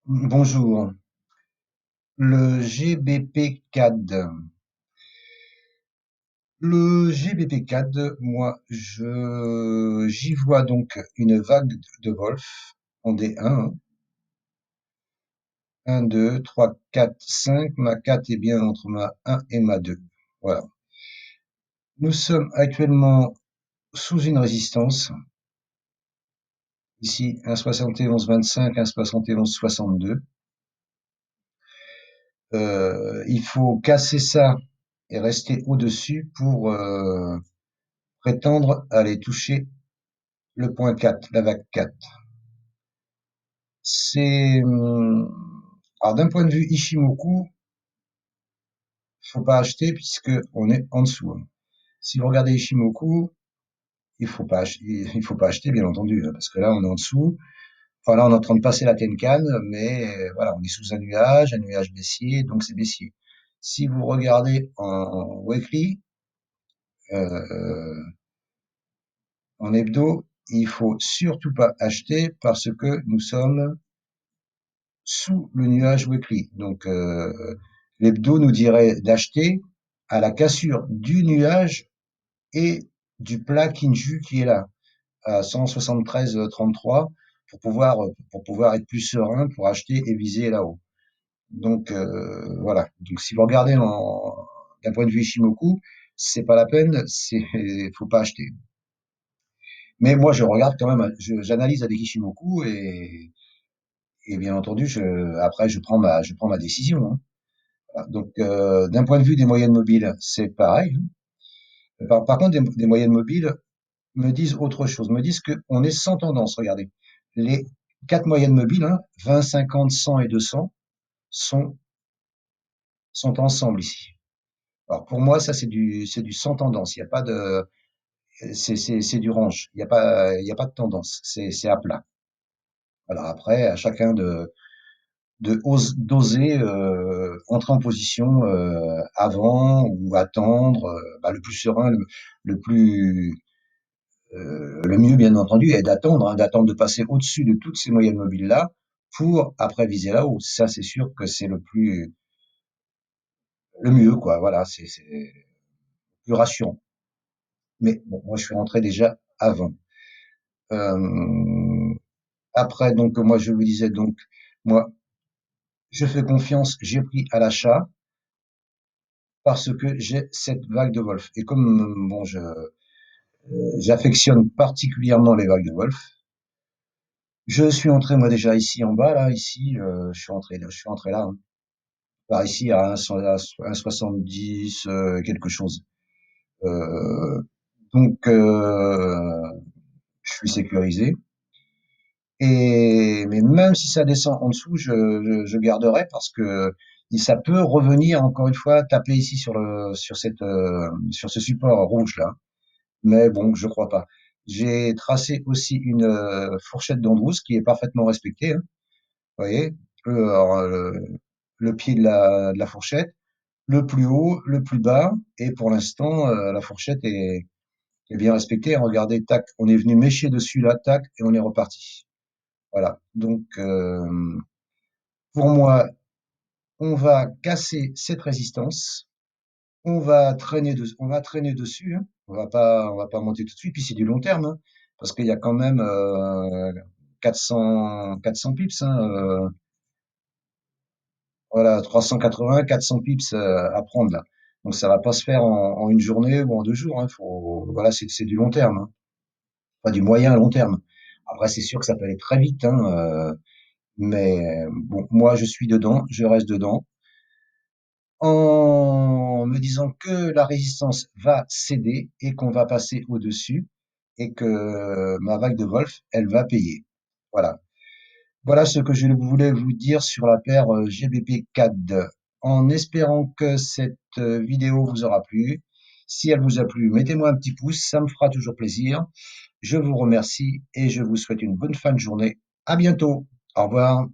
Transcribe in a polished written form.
Bonjour. Le GBP-CAD. Le GBP-CAD, moi, j'y vois donc une vague de Wolf en D1. 1, 2, 3, 4, 5. Ma 4 est bien entre ma 1 et ma 2. Voilà. Nous sommes actuellement sous une résistance. Ici, 1,7125, 1,7162. Il faut casser ça et rester au-dessus pour prétendre aller toucher le point 4, la vague 4. C'est alors d'un point de vue Ishimoku, faut pas acheter puisque on est en dessous, hein. Si vous regardez Ishimoku, il faut pas acheter bien entendu, hein, parce que là on est en dessous. Enfin là on est en train de passer la Tenkan, mais voilà, on est sous un nuage baissier, donc c'est baissier. Si vous regardez en weekly, euh, en hebdo, il faut surtout pas acheter parce que nous sommes sous le nuage weekly. Donc, l'hebdo nous dirait d'acheter à la cassure du nuage et du plat Kinju qui est là, à 173,33, pour pouvoir être plus serein pour acheter et viser là-haut. Donc, voilà. Donc, si vous regardez d'un point de vue Ishimoku, c'est pas la peine, faut pas acheter. Mais moi, je regarde quand même, j'analyse avec Ishimoku et bien entendu, après, je prends ma décision, hein. Voilà. Donc, d'un point de vue des moyennes mobiles, c'est pareil, hein. Par contre, des moyennes mobiles me disent autre chose, me disent qu'on est sans tendance. Regardez, les quatre moyennes mobiles, hein, 20, 50, 100 et 200, sont, sont ensemble ici. Alors pour moi, ça c'est du sans tendance. Il y a pas de, c'est du range. Il y a pas de tendance. C'est à plat. Alors après, à chacun d'oser entrer en position avant ou attendre, le plus serein, le plus le mieux bien entendu est d'attendre, hein, d'attendre de passer au-dessus de toutes ces moyennes mobiles là pour après viser là-haut. Ça c'est sûr que c'est le mieux quoi. Voilà, c'est plus rassurant. Mais bon, moi je suis rentré déjà avant. Euh, Après donc moi je vous disais donc moi je fais confiance, j'ai pris à l'achat parce que j'ai cette vague de Wolf. Et comme bon, j'affectionne particulièrement les vagues de Wolf, je suis entré moi déjà ici en bas là, ici, je suis entré là, hein, par ici à 1,70 quelque chose. Euh, donc je suis sécurisé. Et mais même si ça descend en dessous, je garderai parce que ça peut revenir encore une fois taper ici sur ce support rouge là. Mais bon, je crois pas. J'ai tracé aussi une fourchette d'Andrews qui est parfaitement respectée, hein. Vous voyez, alors, le pied de la fourchette, le plus haut, le plus bas, et pour l'instant, la fourchette est bien respectée. Regardez, tac, on est venu mécher dessus là, tac, et on est reparti. Voilà. Donc, pour moi, on va casser cette résistance. On va traîner dessus, hein. On va pas monter tout de suite. Puis c'est du long terme, hein, parce qu'il y a quand même 400 pips, hein, voilà, 380, 400 pips à prendre là. Donc ça va pas se faire en une journée ou en 2 jours, hein. Voilà, c'est du long terme, hein. Enfin du moyen à long terme. Après, c'est sûr que ça peut aller très vite, hein, mais bon, moi je suis dedans, je reste dedans, en me disant que la résistance va céder et qu'on va passer au-dessus et que ma vague de Wolf, elle va payer. Voilà. Voilà ce que je voulais vous dire sur la paire GBP CAD. En espérant que cette vidéo vous aura plu. Si elle vous a plu, mettez-moi un petit pouce, ça me fera toujours plaisir. Je vous remercie et je vous souhaite une bonne fin de journée. À bientôt. Au revoir.